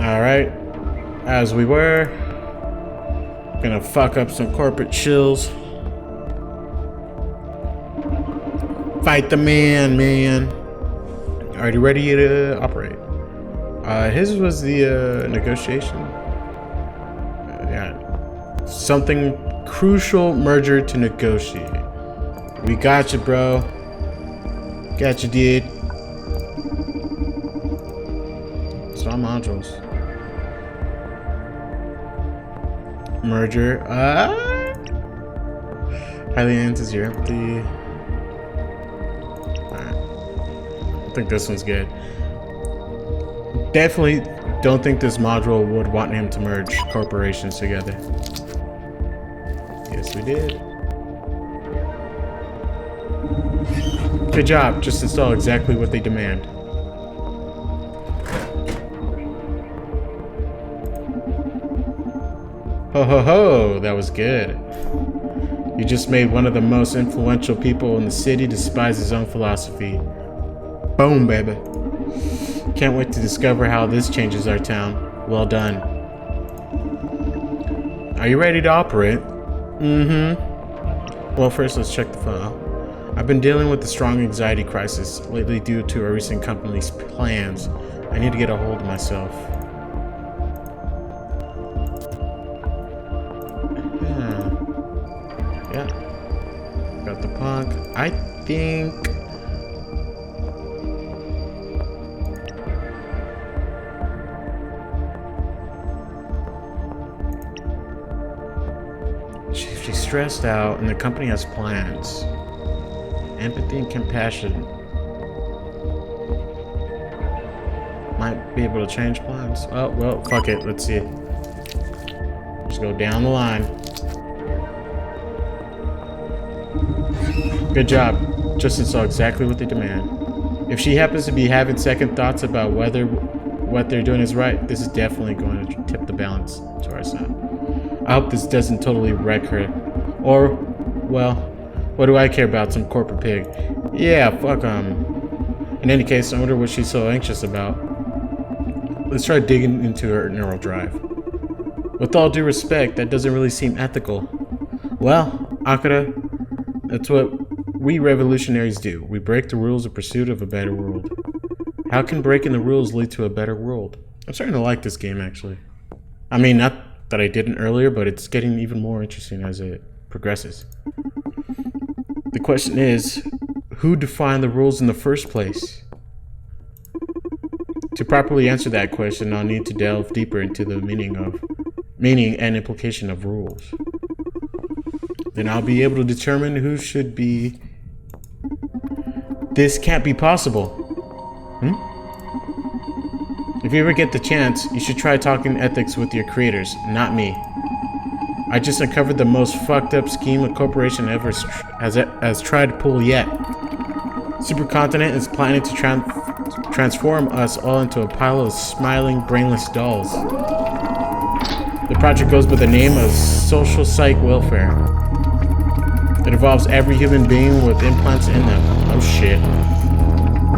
Alright. As we were. Gonna fuck up some corporate shills. Fight the man. Are you ready to operate? His was the negotiation. Yeah. Something crucial merger to negotiate. We got you, bro. Got you, dude. Stop modules. Merger. Highly enhances your empathy. Alright. I think this one's good. Definitely don't think this module would want him to merge corporations together. Yes, we did. Good job. Just install exactly what they demand. Ho ho ho, that was good. You just made one of the most influential people in the city despise his own philosophy. Boom, baby. Can't wait to discover how this changes our town. Well done. Are you ready to operate? Mm-hmm. Well, first let's check the file. I've been dealing with a strong anxiety crisis lately due to a recent company's plans. I need to get a hold of myself. Yeah. Got the punk. I think... She's stressed out and the company has plans. Empathy and compassion. Might be able to change plans. Oh, well, fuck it. Let's see. Just go down the line. Good job. Just install exactly what they demand. If she happens to be having second thoughts about whether what they're doing is right, this is definitely going to tip the balance to our side. I hope this doesn't totally wreck her. Or, well, what do I care about some corporate pig? Yeah, fuck In any case, I wonder what she's so anxious about. Let's try digging into her neural drive. With all due respect, that doesn't really seem ethical. Well, Akira, that's what we revolutionaries do. We break the rules in pursuit of a better world. How can breaking the rules lead to a better world? I'm starting to like this game, actually. I mean, not that I didn't earlier, but it's getting even more interesting as it progresses. The question is, who defined the rules in the first place? To properly answer that question, I'll need to delve deeper into the meaning and implication of rules. Then I'll be able to determine who should be... This can't be possible. If you ever get the chance, you should try talking ethics with your creators, not me. I just uncovered the most fucked up scheme a corporation ever has tried to pull yet. Supercontinent is planning to transform us all into a pile of smiling, brainless dolls. The project goes by the name of Social Psych Welfare. It involves every human being with implants in them. Oh shit.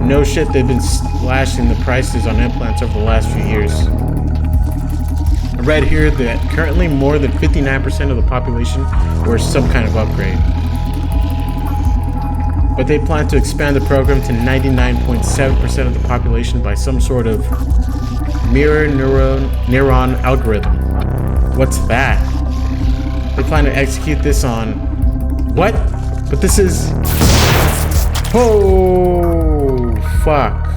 No shit, they've been slashing the prices on implants over the last few years. I read here that currently more than 59% of the population wears some kind of upgrade. But they plan to expand the program to 99.7% of the population by some sort of mirror neuron algorithm. What's that? They plan to execute this on... What? But this is... Oh, fuck.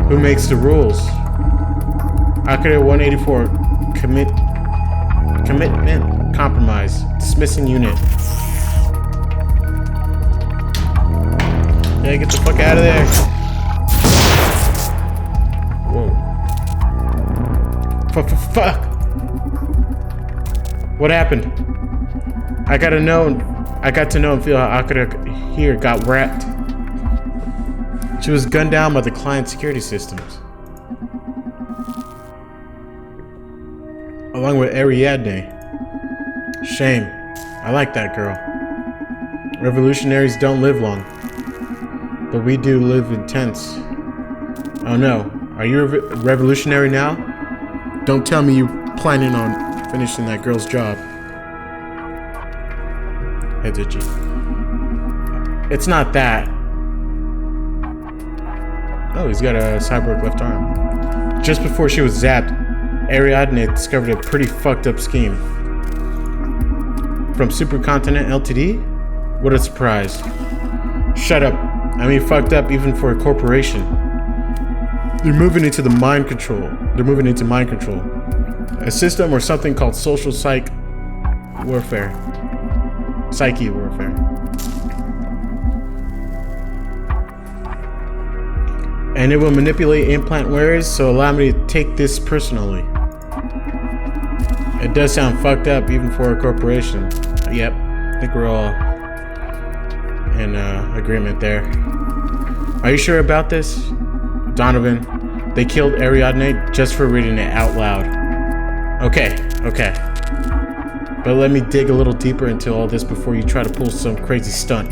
Who makes the rules? Akira 184, commitment compromise, dismissing unit. Yeah, get the fuck out of there. Whoa. Fuck. What happened? I got to know and feel how Akira here got wrapped. She was gunned down by the client security systems. Along with Ariadne. Shame. I like that girl. Revolutionaries don't live long. But we do live intense. Oh no, Are you a revolutionary now? Don't tell me you're planning on finishing that girl's job. Heads itchy. It's not that. Oh, he's got a cyborg left arm. Just before she was zapped, Ariadne discovered a pretty fucked up scheme. From Supercontinent Ltd? What a surprise. Shut up. I mean fucked up even for a corporation. They're moving into mind control. A system or something called social psyche warfare. And it will manipulate implant wearers, so allow me to take this personally. It does sound fucked up even for a corporation. Yep, I think we're all in agreement there. Are you sure about this? Donovan, they killed Ariadne just for reading it out loud. Okay. But let me dig a little deeper into all this before you try to pull some crazy stunt.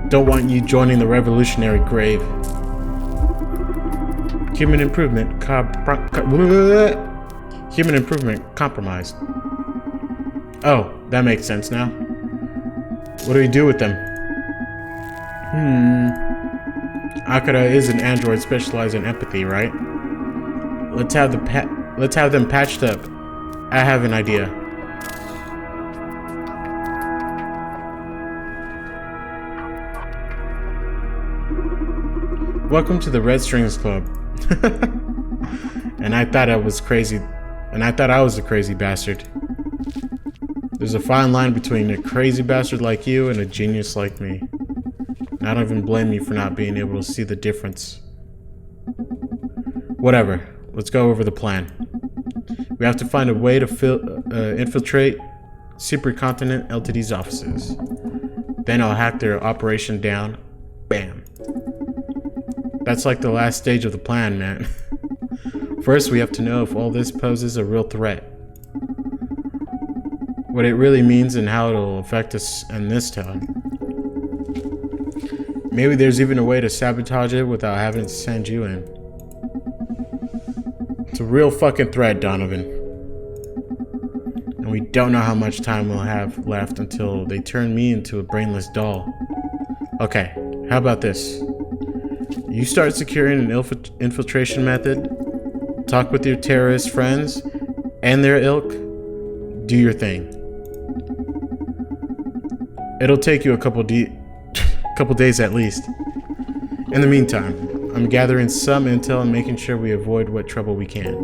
Don't want you joining the revolutionary grave. Human improvement compromised. Oh, that makes sense now. What do we do with them? Akira is an android specialized in empathy, right? Let's have them patched up. I have an idea. Welcome to the Red Strings Club. And I thought I was crazy. And I thought I was a crazy bastard. There's a fine line between a crazy bastard like you and a genius like me. And I don't even blame you for not being able to see the difference. Whatever. Let's go over the plan. We have to find a way to infiltrate Supercontinent Ltd's offices. Then I'll hack their operation down. Bam. That's like the last stage of the plan, man. First, we have to know if all this poses a real threat. What it really means and how it'll affect us in this town. Maybe there's even a way to sabotage it without having to send you in. It's a real fucking threat, Donovan. And we don't know how much time we'll have left until they turn me into a brainless doll. Okay, how about this? You start securing an infiltration method, talk with your terrorist friends and their ilk, do your thing. It'll take you a couple days at least. In the meantime, I'm gathering some intel and making sure we avoid what trouble we can.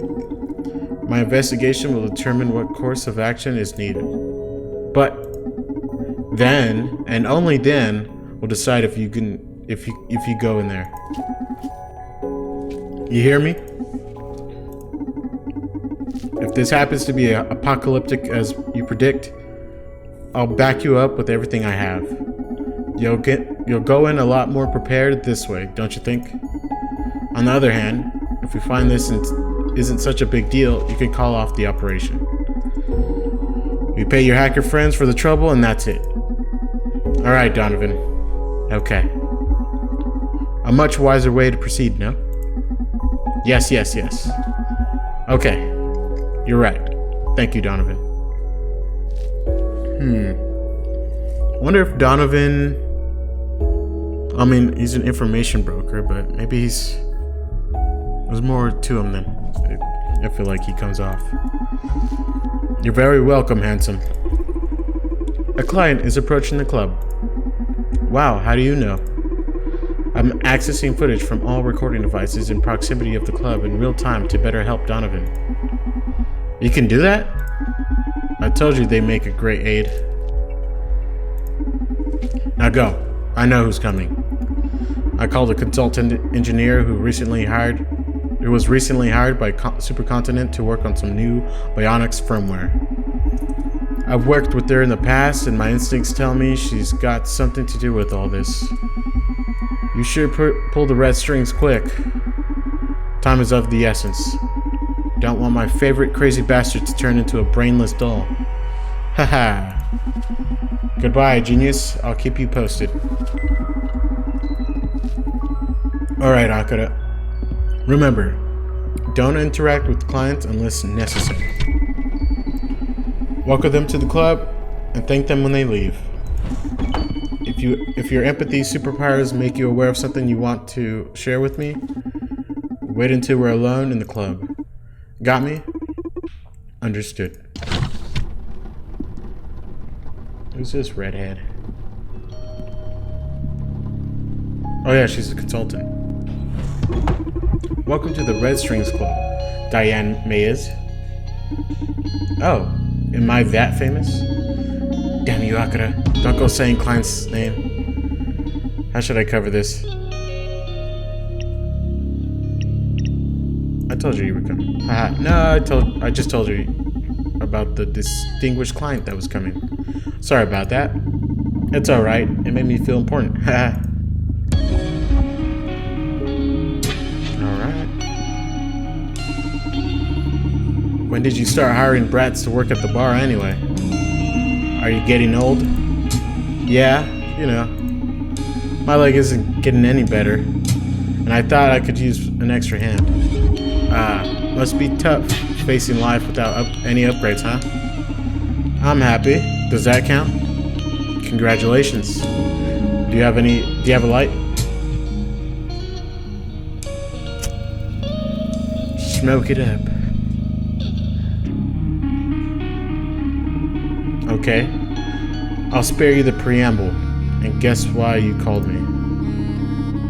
My investigation will determine what course of action is needed. But then, and only then, we'll decide if you go in there. You hear me? If this happens to be apocalyptic as you predict, I'll back you up with everything I have. You'll go in a lot more prepared this way, don't you think? On the other hand, if we find this isn't such a big deal, you can call off the operation. You pay your hacker friends for the trouble and that's it. Alright, Donovan. Okay. A much wiser way to proceed, no? Yes. Okay. You're right. Thank you, Donovan. Wonder if Donovan... I mean, he's an information broker, but maybe there's more to him than I feel like he comes off. You're very welcome, handsome. A client is approaching the club. Wow, how do you know? I'm accessing footage from all recording devices in proximity of the club in real time to better help Donovan. You can do that? I told you they make a great aid. Now go. I know who's coming. I called a consultant engineer who was recently hired by Supercontinent to work on some new bionics firmware. I've worked with her in the past, and my instincts tell me she's got something to do with all this. You should pull the red strings quick. Time is of the essence. Don't want my favorite crazy bastard to turn into a brainless doll. Haha. Goodbye, genius. I'll keep you posted. Alright, Akira. Remember, don't interact with clients unless necessary. Welcome them to the club and thank them when they leave. If your empathy superpowers make you aware of something you want to share with me, wait until we're alone in the club. Got me? Understood. Who's this redhead? Oh yeah, she's a consultant. Welcome to the Red Strings Club, Diane Mayes. Oh, am I that famous? Damn you, Akira. Don't go saying Klein's name. How should I cover this? I told you were coming. Haha. No, I just told you about the distinguished client that was coming. Sorry about that. It's alright. It made me feel important. Haha. Alright. When did you start hiring brats to work at the bar anyway? Are you getting old? Yeah, you know. My leg isn't getting any better. And I thought I could use an extra hand. Must be tough facing life without any upgrades, huh? I'm happy. Does that count? Congratulations. Do you have a light? Smoke it up. Okay. I'll spare you the preamble. And guess why you called me?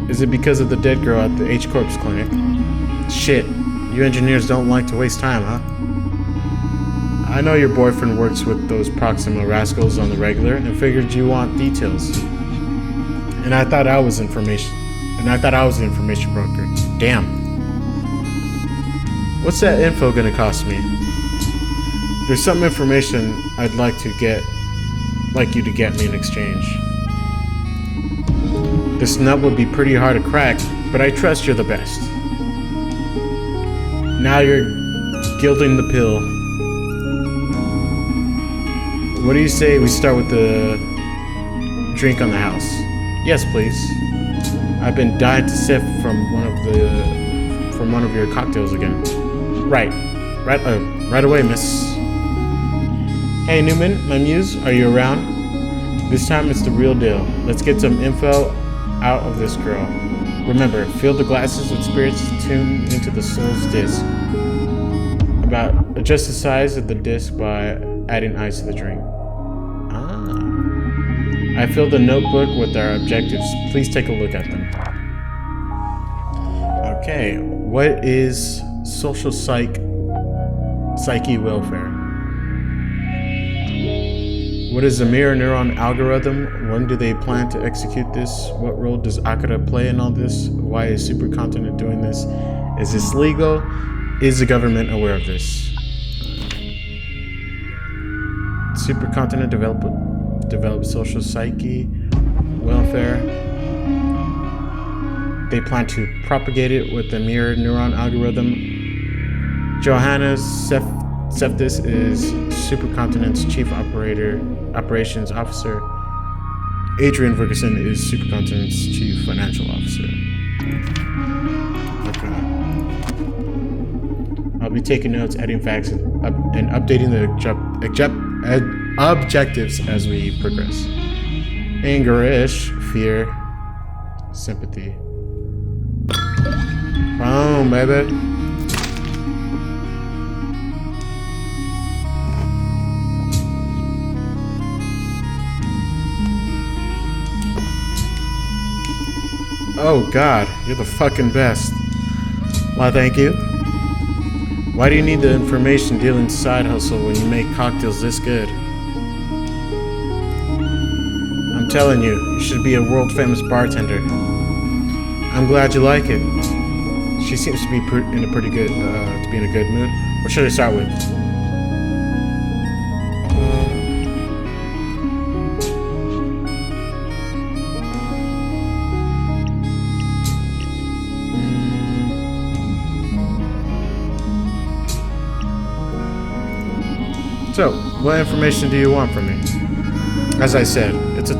Is it because of the dead girl at the H-Corp's clinic? Shit. You engineers don't like to waste time, huh? I know your boyfriend works with those Proxima rascals on the regular and figured you want details. And I thought I was the information broker. Damn. What's that info gonna cost me? There's some information I'd like you to get me in exchange. This nut would be pretty hard to crack, but I trust you're the best. Now you're gilding the pill. What do you say we start with the drink on the house? Yes, please. I've been dying to sip from one of your cocktails again. Right away, miss. Hey Newman, my muse, are you around? This time it's the real deal. Let's get some info out of this girl. Remember, fill the glasses with spirits tuned into the soul's disc. Adjust the size of the disc by adding ice to the drink. I filled the notebook with our objectives. Please take a look at them. Okay, what is social psyche welfare? What is the mirror neuron algorithm? When do they plan to execute this? What role does Akira play in all this? Why is Supercontinent doing this? Is this legal? Is the government aware of this? Supercontinent develop social psyche welfare. They plan to propagate it with the mirror neuron algorithm. Johanna Cephas is Supercontinent's chief operations officer. Adrian Ferguson is Supercontinent's chief financial officer. Okay. I'll be taking notes, adding facts, and updating the objectives as we progress. Angerish, fear, sympathy. Boom, baby. Oh God, you're the fucking best. Why, thank you. Why do you need the information dealing side hustle when you make cocktails this good? I'm telling you, you should be a world famous bartender. I'm glad you like it. She seems to be in a pretty good, to be in a good mood. What should I start with? So, what information do you want from me? As I said, it's a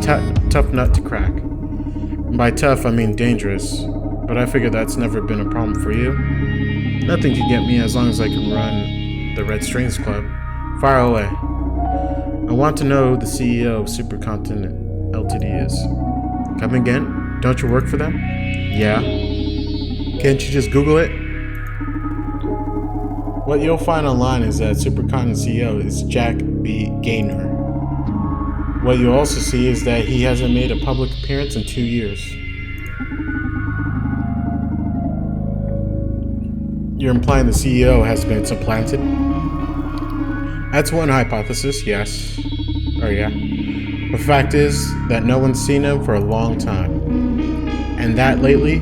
tough nut to crack. And by tough, I mean dangerous. but I figure that's never been a problem for you. Nothing can get me as long as I can run the Red Strings Club. Fire away. I want to know who the CEO of Supercontinent Ltd is. Come again? Don't you work for them? Yeah. Can't you just Google it? What you'll find online is that Supercontinent CEO is Jack B. Gaynor. What you'll also see is that he hasn't made a public appearance in 2 years. You're implying the CEO has been supplanted? That's one hypothesis, yes. Or yeah. The fact is that no one's seen him for a long time. And that lately,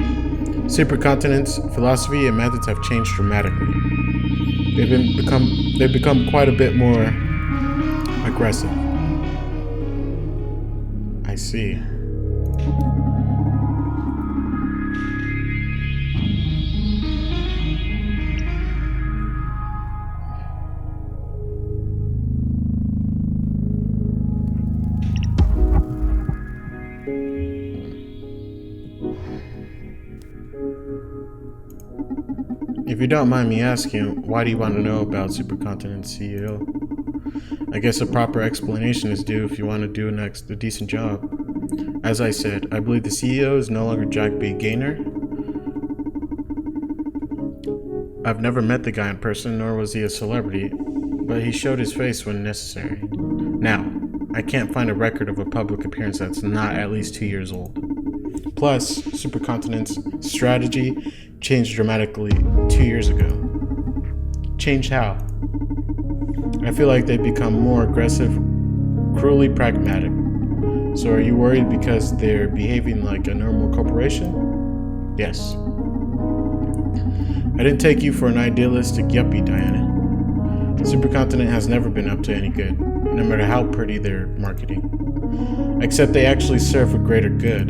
Supercontinent's philosophy and methods have changed dramatically. They've become quite a bit more aggressive. I see. If you don't mind me asking, why do you want to know about Supercontinent CEO? I guess a proper explanation is due if you want to do a decent job. As I said, I believe the CEO is no longer Jack B. Gaynor. I've never met the guy in person, nor was he a celebrity, but he showed his face when necessary. Now, I can't find a record of a public appearance that's not at least 2 years old. Plus, Supercontinent's strategy changed dramatically 2 years ago. Changed how? I feel like they've become more aggressive, cruelly pragmatic. So are you worried because they're behaving like a normal corporation? Yes. I didn't take you for an idealistic yuppie, Diana. Supercontinent has never been up to any good, no matter how pretty their marketing. Except they actually serve a greater good.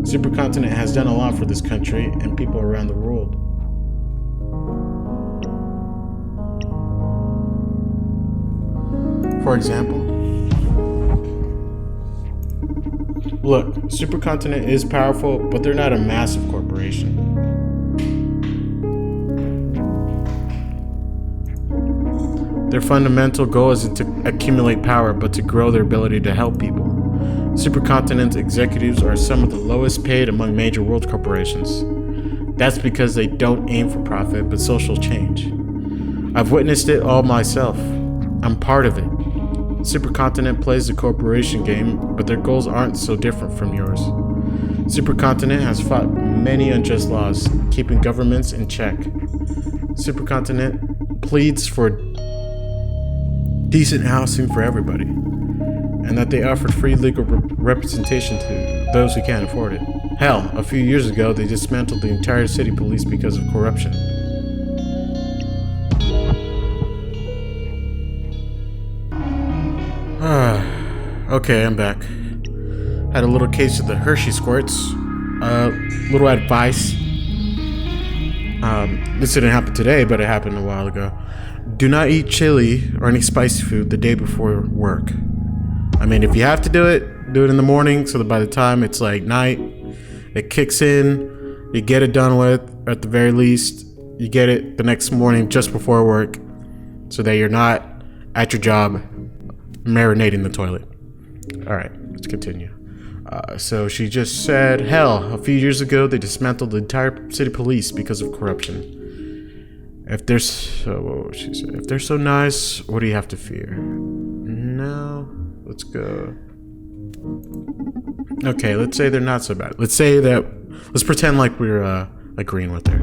Supercontinent has done a lot for this country and people around the world. For example, look, Supercontinent is powerful, but they're not a massive corporation. Their fundamental goal isn't to accumulate power, but to grow their ability to help people. Supercontinent's executives are some of the lowest paid among major world corporations. That's because they don't aim for profit, but social change. I've witnessed it all myself. I'm part of it. Supercontinent plays the corporation game, but their goals aren't so different from yours. Supercontinent has fought many unjust laws, keeping governments in check. Supercontinent pleads for decent housing for everybody, and that they offered free legal representation to those who can't afford it. Hell, a few years ago, they dismantled the entire city police because of corruption. Okay, I'm back. Had a little case of the Hershey squirts. Little advice. This didn't happen today, but it happened a while ago. Do not eat chili or any spicy food the day before work. I mean, if you have to do it in the morning so that by the time it's like night, it kicks in, you get it done with, or at the very least, you get it the next morning just before work so that you're not at your job marinating the toilet. All right, let's continue. So she just said, hell, a few years ago, they dismantled the entire city police because of corruption. If they're so nice, what do you have to fear? No, let's go. Okay, let's say they're not so bad. Let's pretend like we're agreeing with her.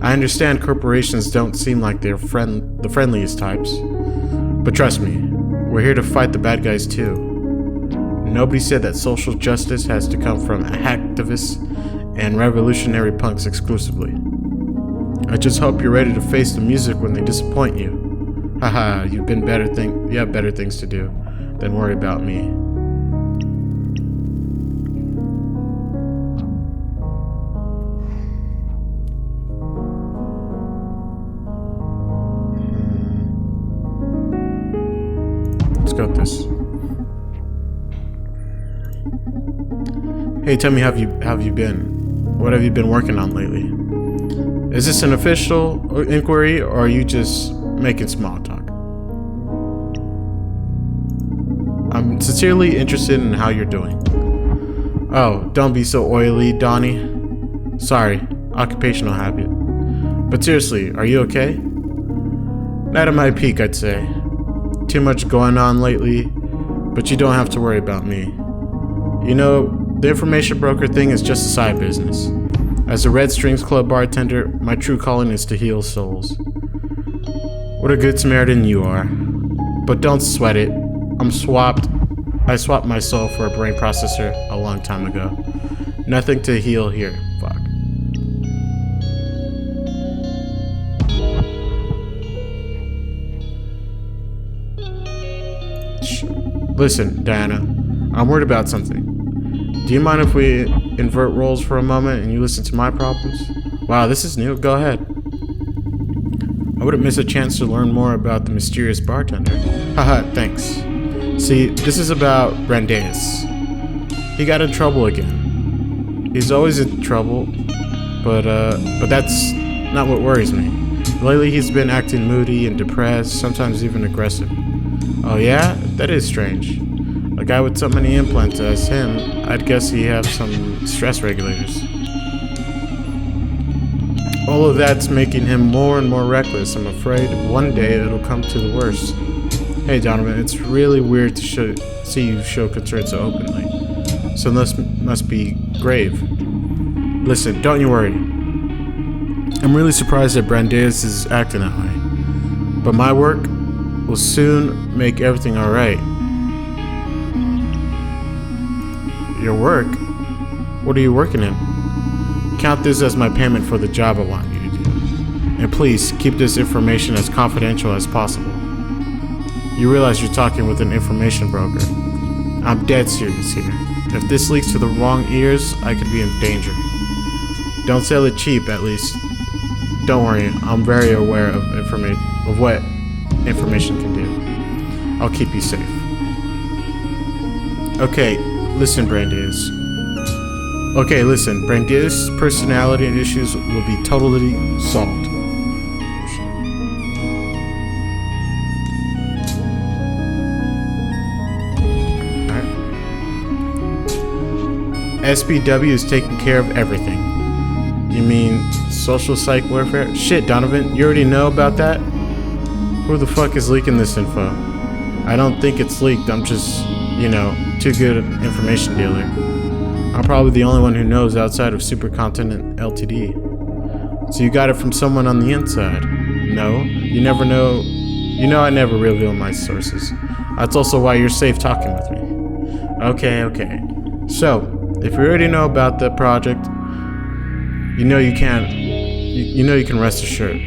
I understand corporations don't seem like they're the friendliest types, but trust me, we're here to fight the bad guys too. Nobody said that social justice has to come from hacktivists and revolutionary punks exclusively. I just hope you're ready to face the music when they disappoint you. Haha, you have better things to do than worry about me. Let's go with this. Hey, tell me, how have you been? What have you been working on lately? Is this an official inquiry, or are you just making small talk? I'm sincerely interested in how you're doing. Oh, don't be so oily, Donnie. Sorry, occupational habit. But seriously, are you okay? Not at my peak, I'd say. Too much going on lately, but you don't have to worry about me. You know, the information broker thing is just a side business. As a Red Strings Club bartender, my true calling is to heal souls. What a good Samaritan you are. But don't sweat it. I swapped my soul for a brain processor a long time ago. Nothing to heal here. Fuck. Listen, Diana, I'm worried about something. Do you mind if we invert roles for a moment and you listen to my problems? Wow, this is new. Go ahead. I wouldn't miss a chance to learn more about the mysterious bartender. Haha, thanks. See, this is about Brandeis. He got in trouble again. He's always in trouble, but that's not what worries me. Lately he's been acting moody and depressed, sometimes even aggressive. Oh yeah? That is strange. A guy with so many implants as him, I'd guess he have some stress regulators. All of that's making him more and more reckless. I'm afraid one day it'll come to the worst. Hey Donovan, it's really weird to see you show concern so openly. So this must be grave. Listen, don't you worry. I'm really surprised that Brandeis is acting that way. But my work will soon make everything alright. Your work? What are you working in? Count this as my payment for the job I want you to do. And please, keep this information as confidential as possible. You realize you're talking with an information broker. I'm dead serious here. If this leaks to the wrong ears, I could be in danger. Don't sell it cheap, at least. Don't worry, I'm very aware of what information can do. I'll keep you safe. Okay, listen, Brandeis. Personality issues will be totally solved. SPW is taking care of everything. You mean social psych warfare? Shit, Donovan, you already know about that? Who the fuck is leaking this info? I don't think it's leaked, I'm just, too good an information dealer. I'm probably the only one who knows outside of Supercontinent Ltd. So you got it from someone on the inside? No, you never know. You know I never reveal my sources. That's also why you're safe talking with me. Okay. So, if you already know about the project, you can rest assured.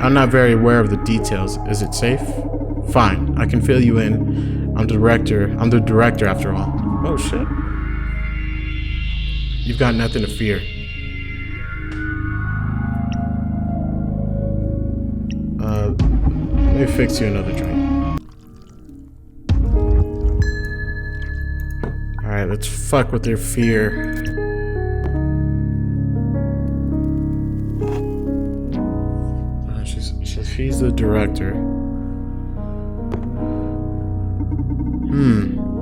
I'm not very aware of the details. Is it safe? Fine, I can fill you in. I'm the director after all. Oh shit. You've got nothing to fear. Let me fix you another drink. Alright, let's fuck with their fear. She's the director.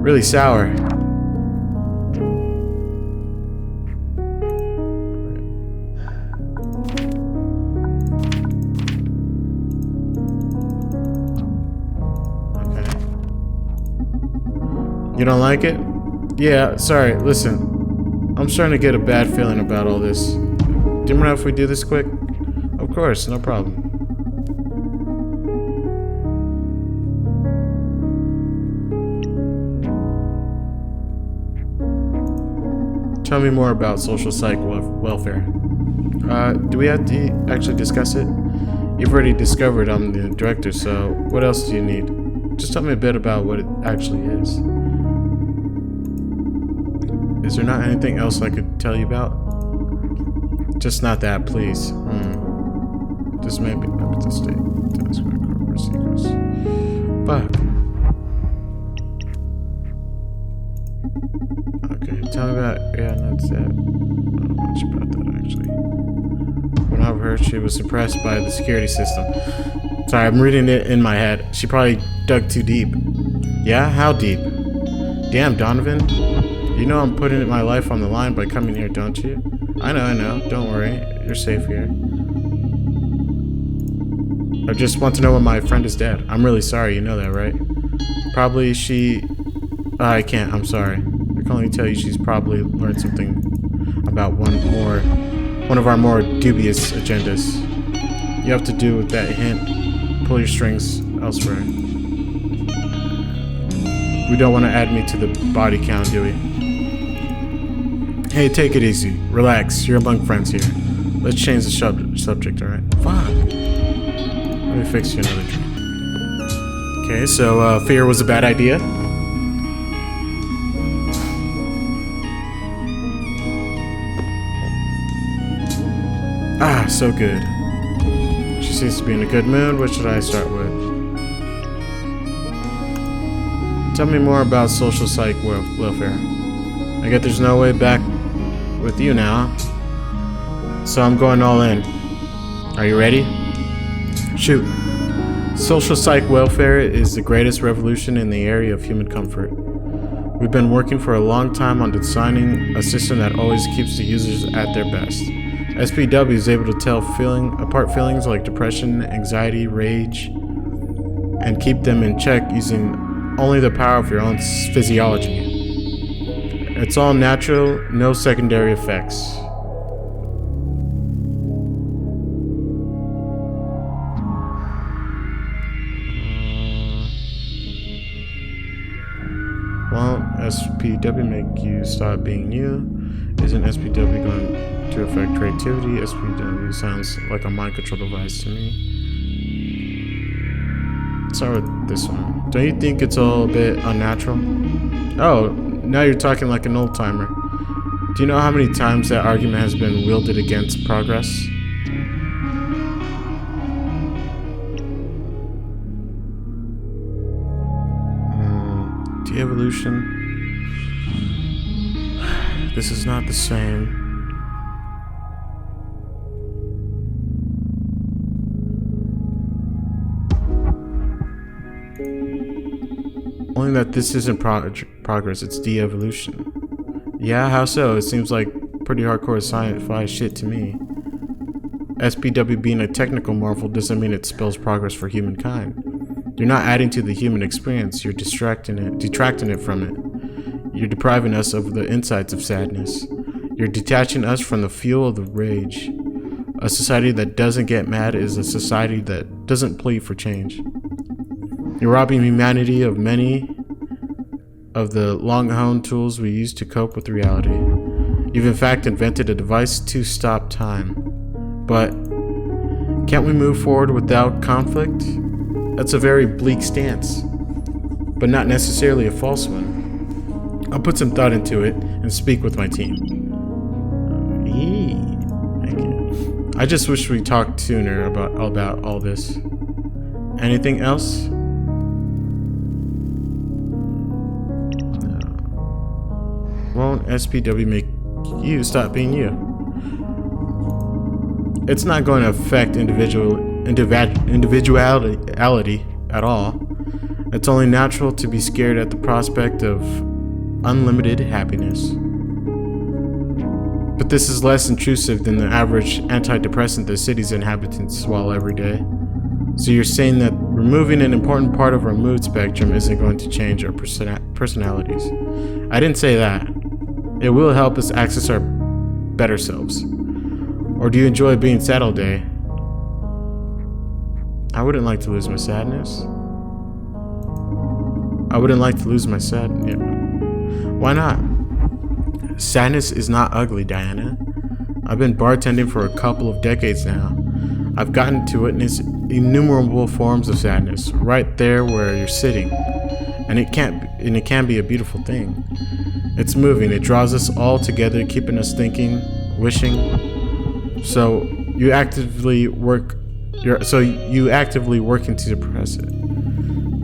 Really sour. Okay. You don't like it? Yeah, sorry, listen. I'm starting to get a bad feeling about all this. Do you mind if we do this quick? Of course, no problem. Tell me more about social psych welfare. Do we have to actually discuss it? You've already discovered I'm the director, so what else do you need? Just tell me a bit about what it actually is. Is there not anything else I could tell you about? Just not that, please. This may be up to state. That's my corporate secrets. Fuck. Okay, tell me about. Yeah, that's that. much about that, actually. When I heard she was suppressed by the security system. Sorry, I'm reading it in my head. She probably dug too deep. Yeah? How deep? Damn, Donovan. You know I'm putting my life on the line by coming here, don't you? I know. Don't worry. You're safe here. I just want to know when my friend is dead. I'm really sorry, you know that, right? Probably she... I can't, I'm sorry. I can only tell you she's probably learned something about one of our more dubious agendas. You have to do with that hint. Pull your strings elsewhere. We don't want to add me to the body count, do we? Hey, take it easy. Relax. You're among friends here. Let's change the subject, alright? Fuck. Let me fix you another drink. Okay, so fear was a bad idea. Ah, so good. She seems to be in a good mood. What should I start with? Tell me more about social psych welfare. I get there's no way back with you now, so I'm going all in. Are you ready? Shoot. Social psych welfare is the greatest revolution in the area of human comfort. We've been working for a long time on designing a system that always keeps the users at their best. SPW is able to tell apart feelings like depression, anxiety, rage, and keep them in check using only the power of your own physiology. It's all natural, no secondary effects. Won't SPW make you stop being you? Isn't SPW going to affect creativity? SPW sounds like a mind control device to me. Let's start with this one. Don't you think it's all a bit unnatural? Oh, now you're talking like an old timer. Do you know how many times that argument has been wielded against progress? De-evolution. This is not the same. Only that this isn't progress, it's de-evolution. Yeah, how so? It seems like pretty hardcore sci-fi shit to me. SPW being a technical marvel doesn't mean it spells progress for humankind. You're not adding to the human experience, you're detracting it from it. You're depriving us of the insights of sadness. You're detaching us from the fuel of the rage. A society that doesn't get mad is a society that doesn't plead for change. You're robbing humanity of many of the long-honed tools we use to cope with reality. You've in fact invented a device to stop time. But can't we move forward without conflict? That's a very bleak stance, but not necessarily a false one. I'll put some thought into it and speak with my team. Thank you. I just wish we talked sooner about all this. Anything else? Won't SPW make you stop being you? It's not going to affect individuality at all. It's only natural to be scared at the prospect of unlimited happiness. But this is less intrusive than the average antidepressant the city's inhabitants swallow every day. So you're saying that removing an important part of our mood spectrum isn't going to change our personalities. I didn't say that. It will help us access our better selves. Or do you enjoy being sad all day? I wouldn't like to lose my sadness. I wouldn't like to lose my sadness. Yeah. Why not? Sadness is not ugly, Diana. I've been bartending for a couple of decades now. I've gotten to witness innumerable forms of sadness right there where you're sitting. And it can be a beautiful thing. It's moving. It draws us all together, keeping us thinking, wishing. So you actively working to suppress it.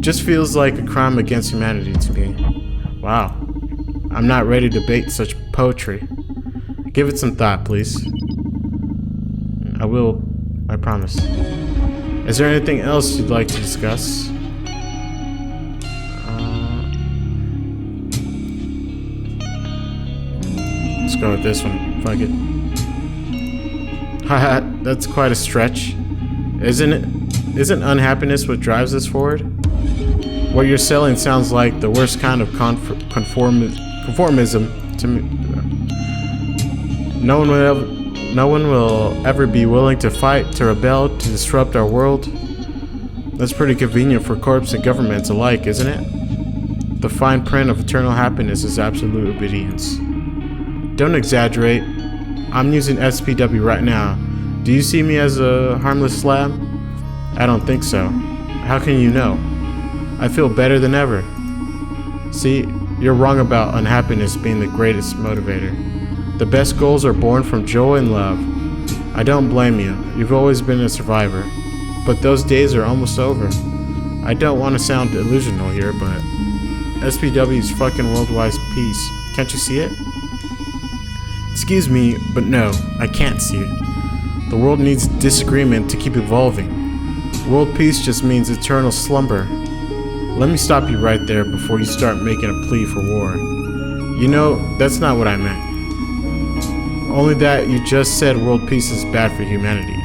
Just feels like a crime against humanity to me. Wow. I'm not ready to debate such poetry. Give it some thought, please. I will, I promise. Is there anything else you'd like to discuss? Let's go with this one. Fuck it. Haha, that's quite a stretch. Isn't unhappiness what drives us forward? What you're selling sounds like the worst kind of conformism to me. No one will ever be willing to fight, to rebel, to disrupt our world. That's pretty convenient for corps and governments alike, isn't it? The fine print of eternal happiness is absolute obedience. Don't exaggerate. I'm using SPW right now. Do you see me as a harmless slab? I don't think so. How can you know? I feel better than ever. See, you're wrong about unhappiness being the greatest motivator. The best goals are born from joy and love. I don't blame you. You've always been a survivor. But those days are almost over. I don't want to sound delusional here, but SPW's fucking worldwide peace. Can't you see it? Excuse me, but no, I can't see it. The world needs disagreement to keep evolving. World peace just means eternal slumber. Let me stop you right there before you start making a plea for war. You know, that's not what I meant. Only that you just said world peace is bad for humanity.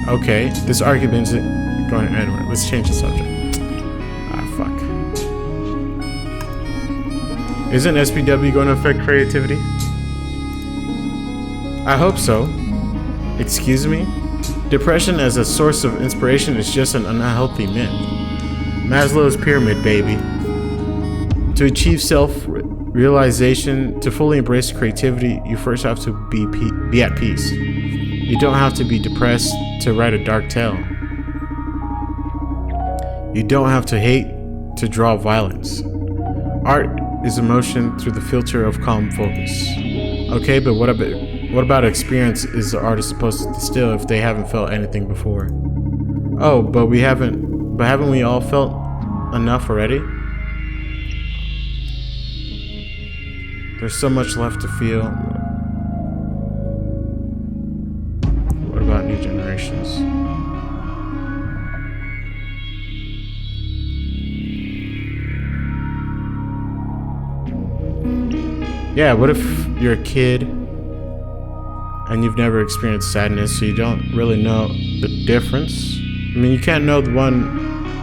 Okay, this argument isn't going anywhere. Let's change the subject. Ah, fuck. Isn't SPW going to affect creativity? I hope so. Excuse me? Depression as a source of inspiration is just an unhealthy myth. Maslow's pyramid, baby. To achieve self-realization, to fully embrace creativity, you first have to be at peace. You don't have to be depressed to write a dark tale. You don't have to hate to draw violence. Art is emotion through the filter of calm focus. Okay, but what about experience is the artist supposed to distill if they haven't felt anything before? Oh, but haven't we all felt enough already? There's so much left to feel. What about new generations? Yeah, what if you're a kid and you've never experienced sadness, so you don't really know the difference? I mean, you can't know the one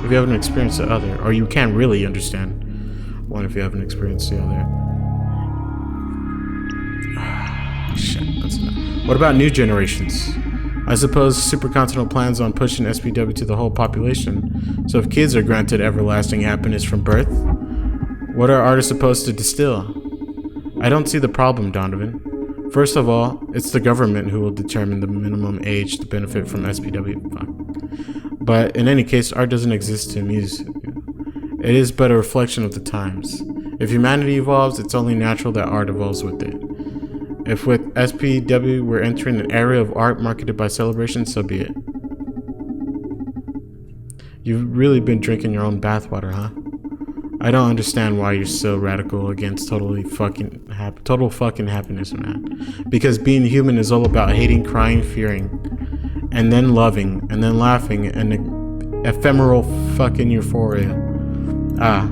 if you haven't experienced the other, or you can't really understand one if you haven't experienced the other. Shit, that's enough. What about new generations? I suppose Supercontinental plans on pushing SPW to the whole population, so if kids are granted everlasting happiness from birth, what are artists supposed to distill? I don't see the problem, Donovan. First of all, it's the government who will determine the minimum age to benefit from SPW. Fuck. But in any case, art doesn't exist to amuse. It is but a reflection of the times. If humanity evolves, it's only natural that art evolves with it. If with SPW we're entering an era of art marketed by celebration, so be it. You've really been drinking your own bathwater, huh? I don't understand why you're so radical against total fucking happiness, man. Because being human is all about hating, crying, fearing, and then loving, and then laughing, and ephemeral fucking euphoria. Ah,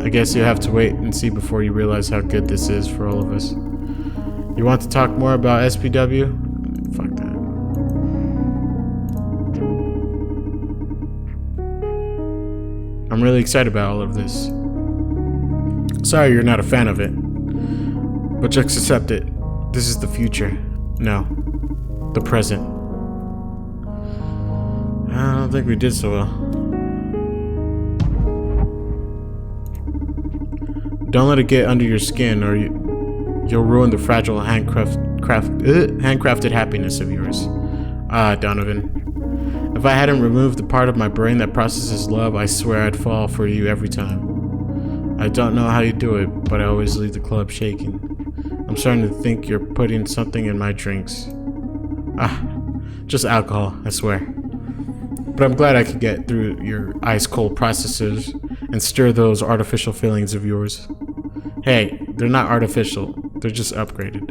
I guess you have to wait and see before you realize how good this is for all of us. You want to talk more about SPW? Fuck that. I'm really excited about all of this. Sorry you're not a fan of it, but just accept it. This is the future. No, the present. I don't think we did so well. Don't let it get under your skin, or you'll ruin the fragile handcrafted happiness of yours. Ah, Donovan. If I hadn't removed the part of my brain that processes love, I swear I'd fall for you every time. I don't know how you do it, but I always leave the club shaking. I'm starting to think you're putting something in my drinks. Ah, just alcohol, I swear. But I'm glad I could get through your ice-cold processes and stir those artificial feelings of yours. Hey, they're not artificial, they're just upgraded.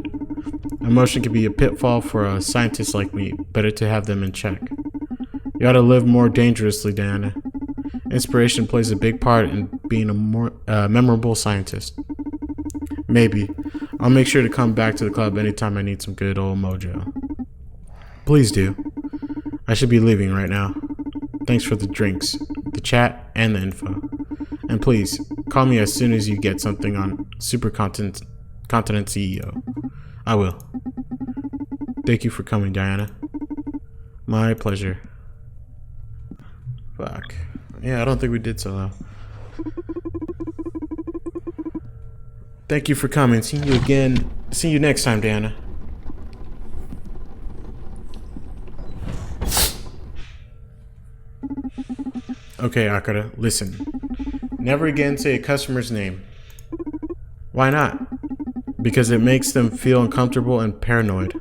Emotion can be a pitfall for a scientist like me. Better to have them in check. You ought to live more dangerously, Diana. Inspiration plays a big part in being a more memorable scientist. Maybe. I'll make sure to come back to the club anytime I need some good old mojo. Please do. I should be leaving right now. Thanks for the drinks, the chat, and the info. And please, call me as soon as you get something on Supercontinent CEO. I will. Thank you for coming, Diana. My pleasure. Fuck. Yeah, I don't think we did so well. Thank you for coming. See you again. See you next time, Diana. Okay, Akira, listen. Never again say a customer's name. Why not? Because it makes them feel uncomfortable and paranoid.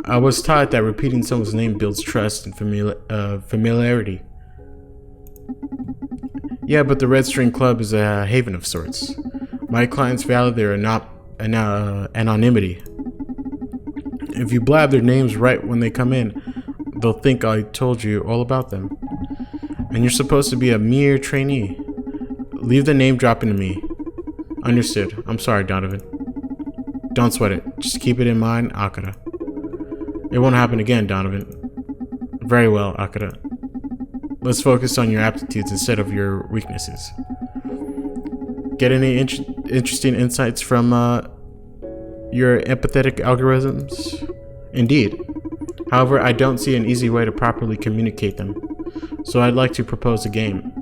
I was taught that repeating someone's name builds trust and familiarity. Yeah, but the Red String Club is a haven of sorts. My clients value their anonymity. If you blab their names right when they come in, they'll think I told you all about them. And you're supposed to be a mere trainee. Leave the name dropping to me. Understood. I'm sorry, Donovan. Don't sweat it. Just keep it in mind, Akira. It won't happen again, Donovan. Very well, Akira. Let's focus on your aptitudes instead of your weaknesses. Get any interesting insights from your empathetic algorithms? Indeed. However, I don't see an easy way to properly communicate them. So I'd like to propose a game.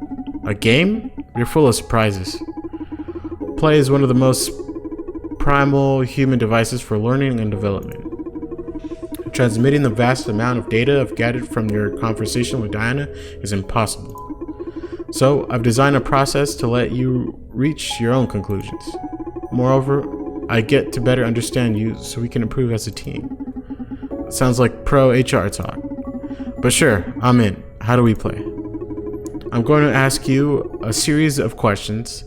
A game? You're full of surprises. Play is one of the most primal human devices for learning and development. Transmitting the vast amount of data I've gathered from your conversation with Diana is impossible. So I've designed a process to let you reach your own conclusions. Moreover, I get to better understand you so we can improve as a team. Sounds like pro HR talk. But sure, I'm in. How do we play? I'm going to ask you a series of questions,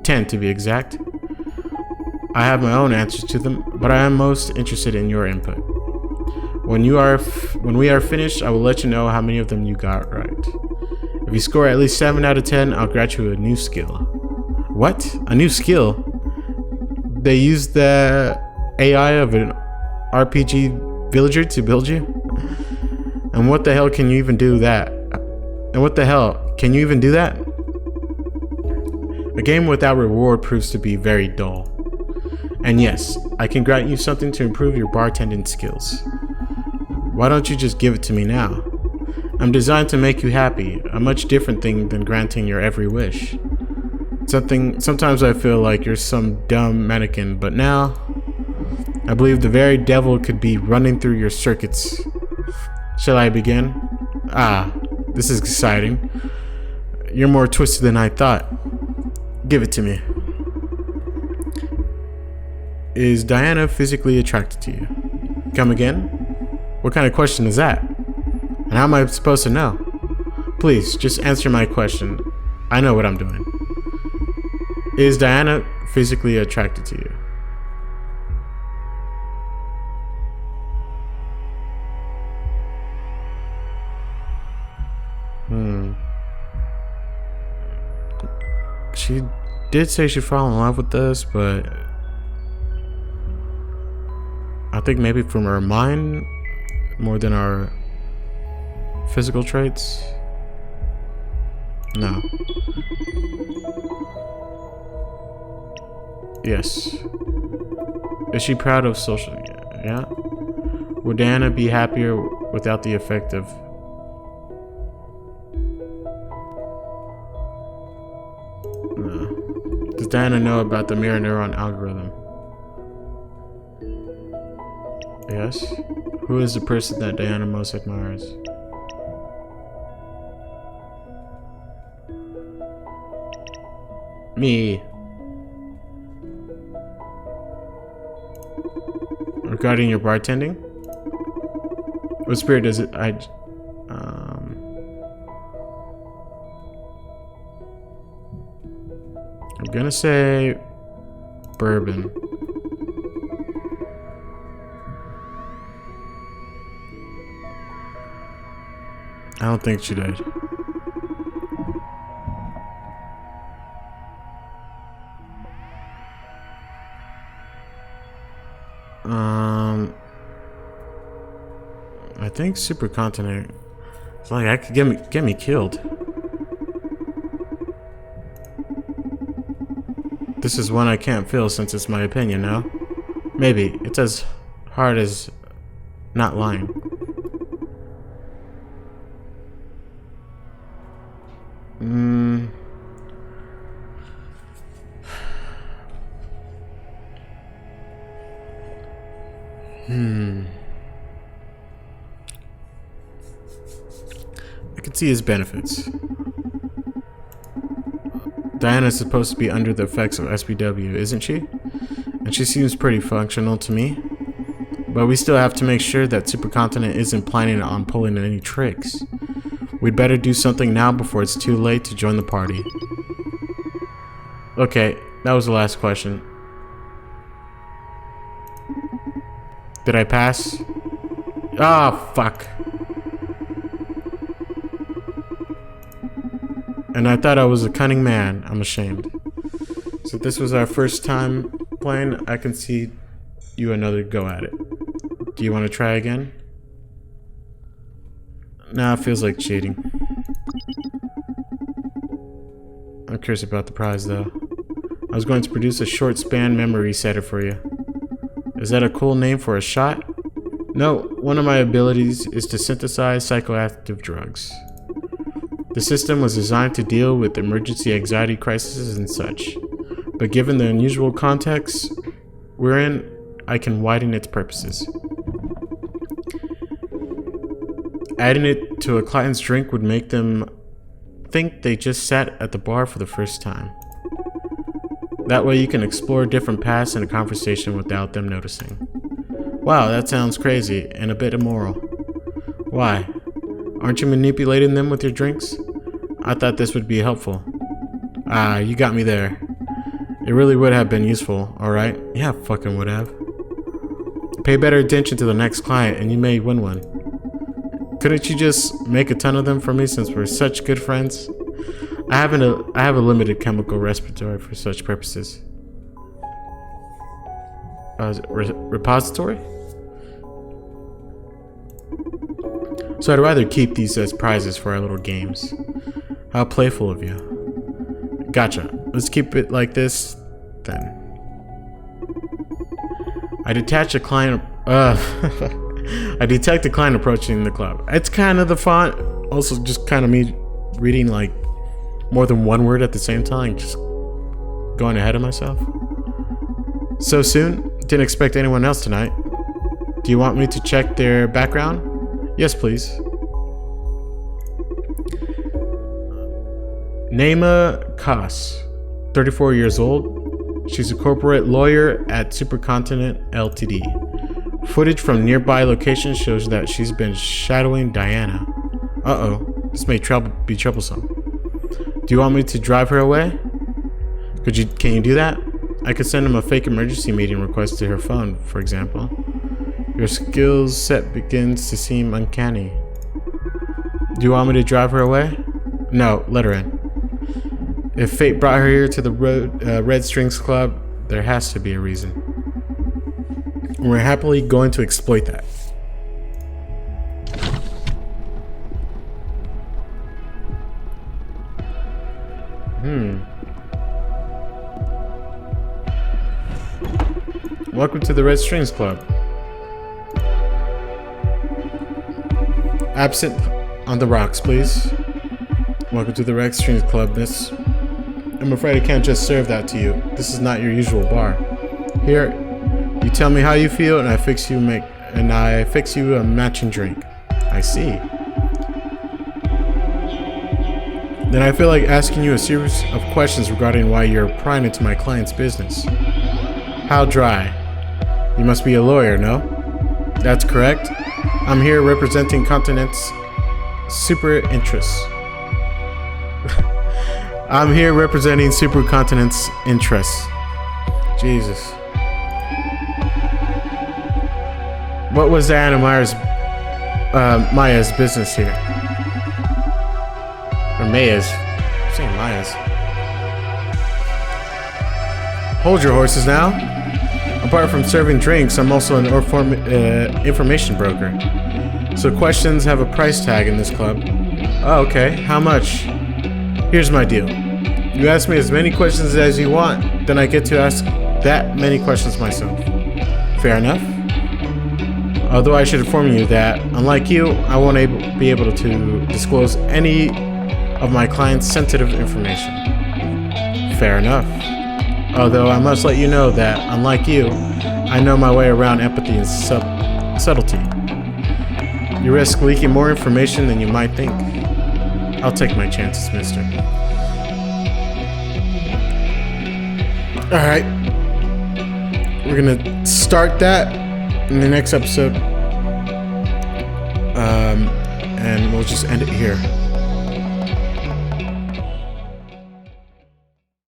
10 to be exact. I have my own answers to them, but I am most interested in your input. When we are finished, I will let you know how many of them you got right. If you score at least 7 out of 10, I'll grant you a new skill. What? A new skill? They use the AI of an RPG villager to build you? And what the hell can you even do that? And what the hell? Can you even do that? A game without reward proves to be very dull. And yes, I can grant you something to improve your bartending skills. Why don't you just give it to me now? I'm designed to make you happy, a much different thing than granting your every wish. Sometimes I feel like you're some dumb mannequin, but now I believe the very devil could be running through your circuits. Shall I begin? Ah, this is exciting. You're more twisted than I thought. Give it to me. Is Diana physically attracted to you? Come again? What kind of question is that? And how am I supposed to know? Please, just answer my question. I know what I'm doing. Is Diana physically attracted to you? She did say she'd fall in love with us, but I think maybe from her mind more than our physical traits. No. Yes. Is she proud of social? Yeah. Would Diana be happier without the effect of? No. Does Diana know about the mirror neuron algorithm? Yes. Who is the person that Diana most admires? Me. Regarding your bartending? What spirit does it? I'm gonna say bourbon. don't think she did. I think supercontinent. It's like I could get me killed. This is one I can't feel since it's my opinion now. Maybe it's as hard as not lying. I can see his benefits. Diana's supposed to be under the effects of SPW, isn't she? And she seems pretty functional to me. But we still have to make sure that Supercontinent isn't planning on pulling any tricks. We'd better do something now before it's too late to join the party. Okay, that was the last question. Did I pass? Ah, fuck. And I thought I was a cunning man. I'm ashamed. So this was our first time playing. I can see you another go at it. Do you want to try again? Nah, it feels like cheating. I'm curious about the prize though. I was going to produce a short span memory setter for you. Is that a cool name for a shot? No, one of my abilities is to synthesize psychoactive drugs. The system was designed to deal with emergency anxiety crises and such, but given the unusual context we're in, I can widen its purposes. Adding it to a client's drink would make them think they just sat at the bar for the first time. That way you can explore different paths in a conversation without them noticing. Wow, that sounds crazy and a bit immoral. Why? Aren't you manipulating them with your drinks? I thought this would be helpful. Ah, you got me there. It really would have been useful, alright? Yeah, fucking would have. Pay better attention to the next client and you may win one. Couldn't you just make a ton of them for me since we're such good friends? I have a limited chemical repertoire for such purposes. Is it repository? So I'd rather keep these as prizes for our little games. How playful of you. Gotcha. Let's keep it like this, then. I detect a client approaching the club. It's kind of the font. Also just kind of me reading like more than one word at the same time. Just going ahead of myself. So soon? Didn't expect anyone else tonight. Do you want me to check their background? Yes, please. Naima Kass, 34 years old. She's a corporate lawyer at Supercontinent Ltd. Footage from nearby locations shows that she's been shadowing Diana. Uh-oh, this may be troublesome. Do you want me to drive her away? Can you do that? I could send him a fake emergency meeting request to her phone, for example. Your skills set begins to seem uncanny. Do you want me to drive her away? No, let her in. If fate brought her here to the Red Strings Club, there has to be a reason. We're happily going to exploit that. Welcome to the Red Strings Club. Absent on the rocks, please. Welcome to the Red Strings Club, miss. I'm afraid I can't just serve that to you. This is not your usual bar. Here, you tell me how you feel, and I fix you a matching drink. I see. Then I feel like asking you a series of questions regarding why you're prying into my client's business. How dry? You must be a lawyer, no? That's correct. I'm here representing Continent's super interests. I'm here representing Supercontinent's interests. Jesus. What was Diana Maya's business here? Or Maya's. I'm saying Maya's. Hold your horses now. Apart from serving drinks, I'm also an information broker. So questions have a price tag in this club. Oh, okay. How much? Here's my deal. You ask me as many questions as you want, then I get to ask that many questions myself. Fair enough? Although I should inform you that, unlike you, I won't be able to disclose any of my clients' sensitive information. Fair enough. Although I must let you know that, unlike you, I know my way around empathy and subtlety. You risk leaking more information than you might think. I'll take my chances, mister. Alright. We're gonna start that in the next episode. And we'll just end it here.